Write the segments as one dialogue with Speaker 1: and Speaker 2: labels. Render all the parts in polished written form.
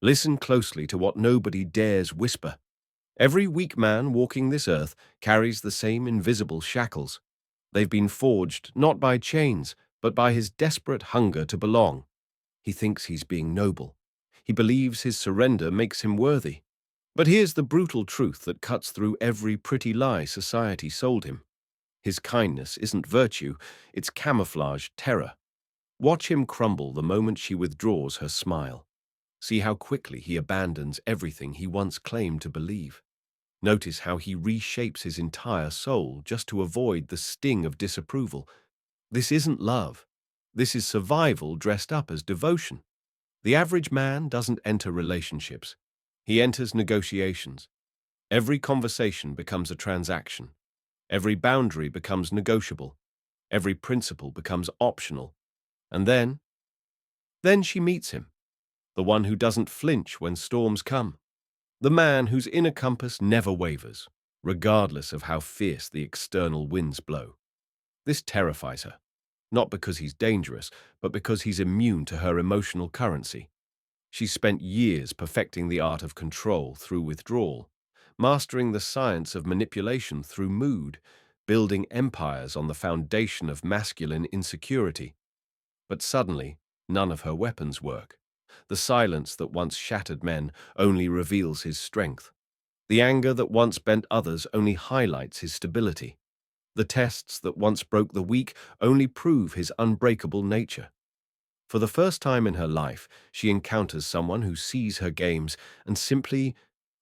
Speaker 1: Listen closely to what nobody dares whisper. Every weak man walking this earth carries the same invisible shackles. They've been forged not by chains, but by his desperate hunger to belong. He thinks he's being noble. He believes his surrender makes him worthy. But here's the brutal truth that cuts through every pretty lie society sold him. His kindness isn't virtue, it's camouflaged terror. Watch him crumble the moment she withdraws her smile. See how quickly he abandons everything he once claimed to believe. Notice how he reshapes his entire soul just to avoid the sting of disapproval. This isn't love. This is survival dressed up as devotion. The average man doesn't enter relationships. He enters negotiations. Every conversation becomes a transaction. Every boundary becomes negotiable. Every principle becomes optional. And then she meets him, the one who doesn't flinch when storms come, the man whose inner compass never wavers, regardless of how fierce the external winds blow. This terrifies her, not because he's dangerous, but because he's immune to her emotional currency. She's spent years perfecting the art of control through withdrawal, mastering the science of manipulation through mood, building empires on the foundation of masculine insecurity. But suddenly, none of her weapons work. The silence that once shattered men only reveals his strength. The anger that once bent others only highlights his stability. The tests that once broke the weak only prove his unbreakable nature. For the first time in her life, she encounters someone who sees her games and simply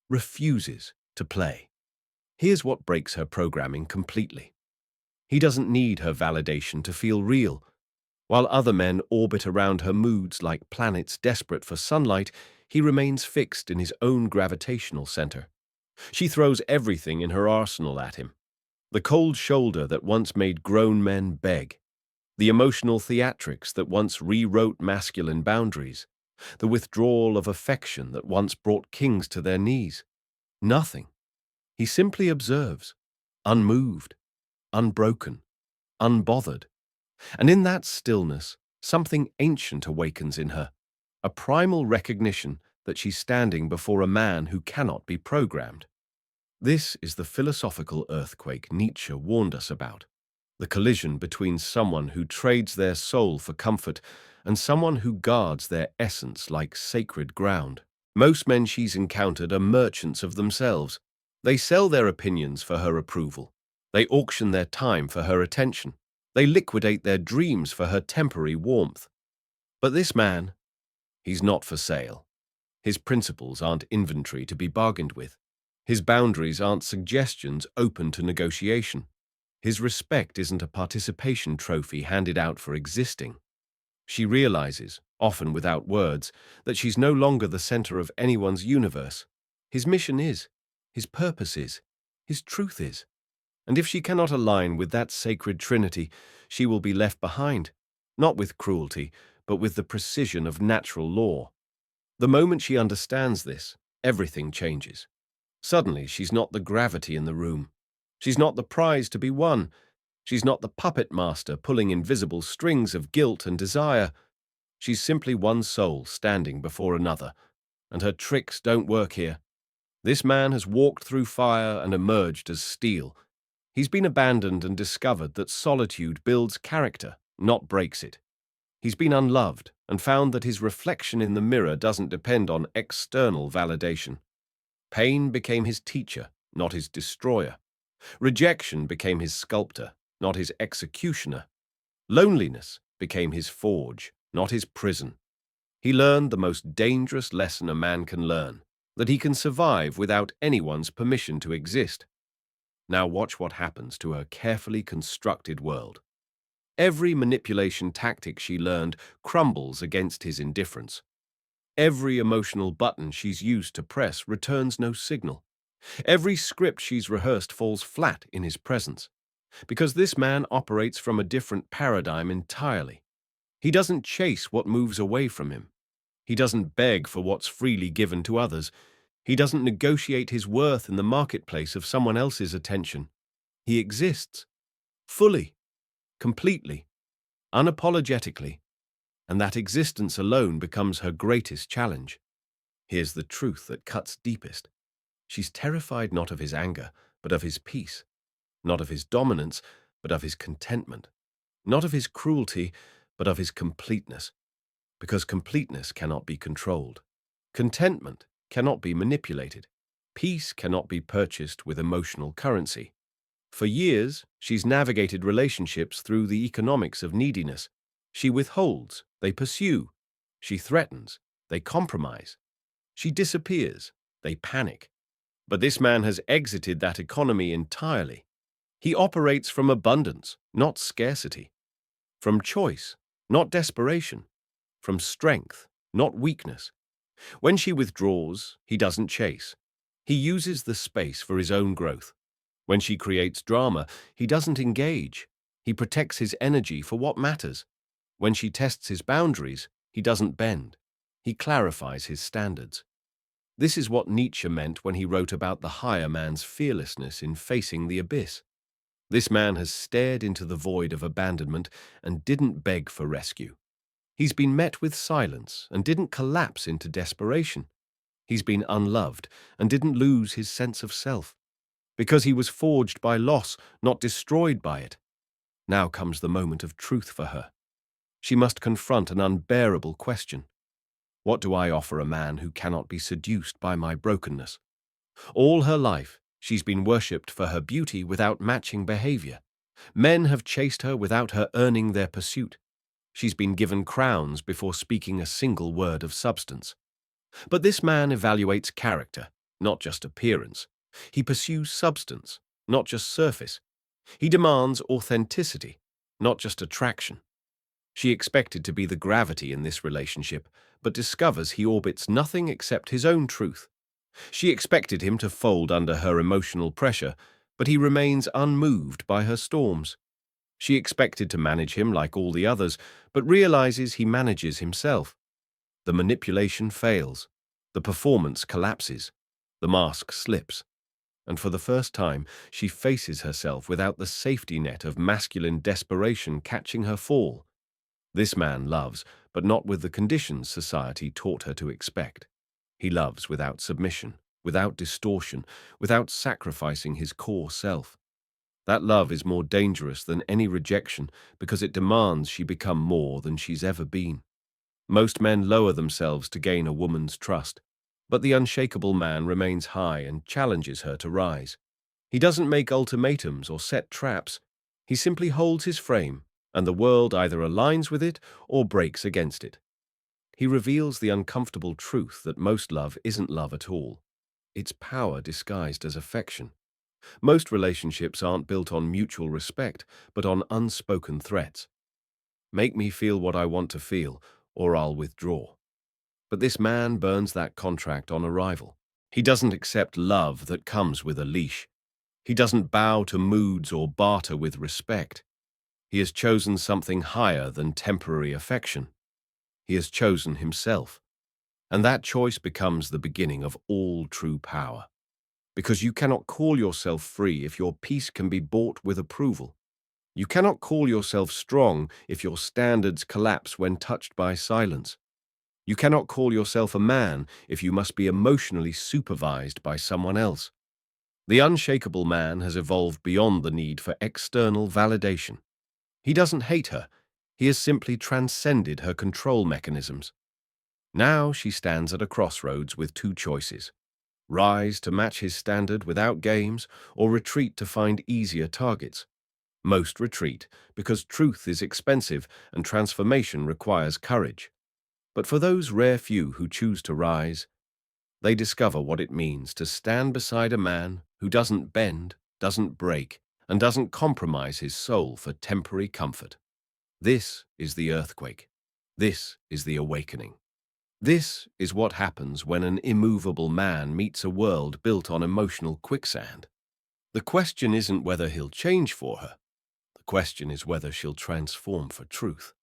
Speaker 1: refuses to play. Here's what breaks her programming completely. He doesn't need her validation to feel real. While other men orbit around her moods like planets desperate for sunlight, he remains fixed in his own gravitational center. She throws everything in her arsenal at him. The cold shoulder that once made grown men beg. The emotional theatrics that once rewrote masculine boundaries. The withdrawal of affection that once brought kings to their knees. Nothing. He simply observes, unmoved, unbroken, unbothered. And in that stillness, something ancient awakens in her, a primal recognition that she's standing before a man who cannot be programmed. This is the philosophical earthquake Nietzsche warned us about, the collision between someone who trades their soul for comfort and someone who guards their essence like sacred ground. Most men she's encountered are merchants of themselves. They sell their opinions for her approval. They auction their time for her attention. They liquidate their dreams for her temporary warmth. But this man, he's not for sale. His principles aren't inventory to be bargained with. His boundaries aren't suggestions open to negotiation. His respect isn't a participation trophy handed out for existing. She realizes, often without words, that she's no longer the center of anyone's universe. His mission is, his purpose is, his truth is. And if she cannot align with that sacred trinity, she will be left behind, not with cruelty, but with the precision of natural law. The moment she understands this, everything changes. Suddenly, she's not the gravity in the room. She's not the prize to be won. She's not the puppet master pulling invisible strings of guilt and desire. She's simply one soul standing before another, and her tricks don't work here. This man has walked through fire and emerged as steel. He's been abandoned and discovered that solitude builds character, not breaks it. He's been unloved and found that his reflection in the mirror doesn't depend on external validation. Pain became his teacher, not his destroyer. Rejection became his sculptor, not his executioner. Loneliness became his forge, not his prison. He learned the most dangerous lesson a man can learn, that he can survive without anyone's permission to exist. Now watch what happens to her carefully constructed world. Every manipulation tactic she learned crumbles against his indifference. Every emotional button she's used to press returns no signal. Every script she's rehearsed falls flat in his presence. Because this man operates from a different paradigm entirely. He doesn't chase what moves away from him. He doesn't beg for what's freely given to others. He doesn't negotiate his worth in the marketplace of someone else's attention. He exists, fully, completely, unapologetically, and that existence alone becomes her greatest challenge. Here's the truth that cuts deepest. She's terrified not of his anger, but of his peace, not of his dominance, but of his contentment, not of his cruelty, but of his completeness, because completeness cannot be controlled. Contentment cannot be manipulated. Peace cannot be purchased with emotional currency. For years, she's navigated relationships through the economics of neediness. She withholds, they pursue. She threatens, they compromise. She disappears, they panic. But this man has exited that economy entirely. He operates from abundance, not scarcity, from choice, not desperation, from strength, not weakness. When she withdraws, he doesn't chase. He uses the space for his own growth. When she creates drama, he doesn't engage. He protects his energy for what matters. When she tests his boundaries, he doesn't bend. He clarifies his standards. This is what Nietzsche meant when he wrote about the higher man's fearlessness in facing the abyss. This man has stared into the void of abandonment and didn't beg for rescue. He's been met with silence and didn't collapse into desperation. He's been unloved and didn't lose his sense of self, because he was forged by loss, not destroyed by it. Now comes the moment of truth for her. She must confront an unbearable question. What do I offer a man who cannot be seduced by my brokenness? All her life, she's been worshipped for her beauty without matching behavior. Men have chased her without her earning their pursuit. She's been given crowns before speaking a single word of substance. But this man evaluates character, not just appearance. He pursues substance, not just surface. He demands authenticity, not just attraction. She expected to be the gravity in this relationship, but discovers he orbits nothing except his own truth. She expected him to fold under her emotional pressure, but he remains unmoved by her storms. She expected to manage him like all the others, but realizes he manages himself. The manipulation fails. The performance collapses. The mask slips. And for the first time, she faces herself without the safety net of masculine desperation catching her fall. This man loves, but not with the conditions society taught her to expect. He loves without submission, without distortion, without sacrificing his core self. That love is more dangerous than any rejection because it demands she become more than she's ever been. Most men lower themselves to gain a woman's trust, but the unshakable man remains high and challenges her to rise. He doesn't make ultimatums or set traps. He simply holds his frame, and the world either aligns with it or breaks against it. He reveals the uncomfortable truth that most love isn't love at all. It's power disguised as affection. Most relationships aren't built on mutual respect, but on unspoken threats. Make me feel what I want to feel, or I'll withdraw. But this man burns that contract on arrival. He doesn't accept love that comes with a leash. He doesn't bow to moods or barter with respect. He has chosen something higher than temporary affection. He has chosen himself. And that choice becomes the beginning of all true power. Because you cannot call yourself free if your peace can be bought with approval. You cannot call yourself strong if your standards collapse when touched by silence. You cannot call yourself a man if you must be emotionally supervised by someone else. The unshakable man has evolved beyond the need for external validation. He doesn't hate her. He has simply transcended her control mechanisms. Now she stands at a crossroads with two choices: rise to match his standard without games, or retreat to find easier targets. Most retreat because truth is expensive and transformation requires courage. But for those rare few who choose to rise, they discover what it means to stand beside a man who doesn't bend, doesn't break, and doesn't compromise his soul for temporary comfort. This is the earthquake. This is the awakening. This is what happens when an immovable man meets a world built on emotional quicksand. The question isn't whether he'll change for her. The question is whether she'll transform for truth.